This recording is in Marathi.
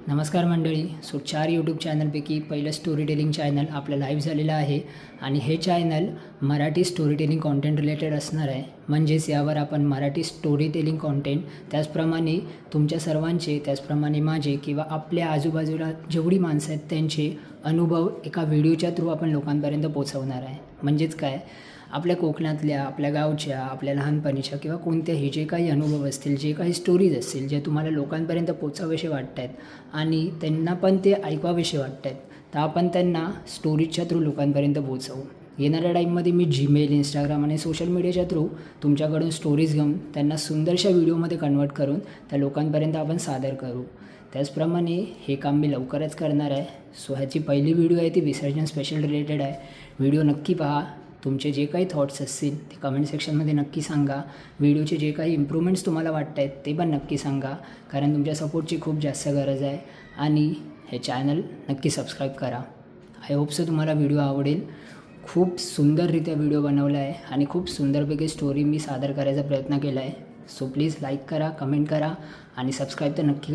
नमस्कार मंडळी. 4 यूट्यूब चॅनलपैकी पहिलं स्टोरी टेलिंग चॅनल आपलं लाईव्ह झालेलं आहे आणि हे channel Marathi story telling content related असणार आहे. म्हणजेच यावर आपण मराठी स्टोरी टेलिंग कॉन्टेंट, त्याचप्रमाणे तुमच्या सर्वांचे, त्याचप्रमाणे माझे किंवा आपल्या आजूबाजूला जेवढी माणसं आहेत त्यांचे अनुभव एका व्हिडिओच्या थ्रू आपण लोकांपर्यंत पोचवणार आहे. म्हणजेच काय, आपल्या कोकणातल्या, आपल्या गावच्या, आपल्या लहानपणीच्या किंवा कोणत्याही जे काही अनुभव असतील, जे काही स्टोरीज असतील, जे तुम्हाला लोकांपर्यंत पोचावेसे वाटत आहेत आणि त्यांना पण ते ऐकावेसे वाटत आहेत, तर आपण त्यांना स्टोरीजच्या थ्रू लोकांपर्यंत पोचवू. येणाऱ्या टाईममध्ये मी जीमेल, इंस्टाग्राम आणि सोशल मीडियाच्या थ्रू तुमच्याकडून स्टोरीज घेऊन त्यांना सुंदरशा व्हिडिओमध्ये कन्वर्ट करून त्या लोकांपर्यंत आपण सादर करू. त्याचप्रमाणे हे काम मी लवकरच करणार आहे. सो ह्याची पहिली व्हिडिओ आहे ती विसर्जन स्पेशल रिलेटेड आहे. व्हिडिओ नक्की पहा. तुमचे जे काही थॉट्स असतील ते कमेंट सेक्शनमध्ये नक्की सांगा. व्हिडिओचे जे काही इम्प्रूव्हमेंट्स तुम्हाला वाटत आहेत ते पण नक्की सांगा, कारण तुमच्या सपोर्टची खूप जास्त गरज आहे. आणि हे चॅनल नक्की सबस्क्राईब करा. आय होप सो तुम्हाला व्हिडिओ आवडेल. खूप सुंदररित्या व्हिडिओ बनवला आहे आणि खूप सुंदरपैकी स्टोरी मी सादर करायचा प्रयत्न केला आहे. सो प्लीज लाईक करा, कमेंट करा आणि सबस्क्राईब तर नक्की करा.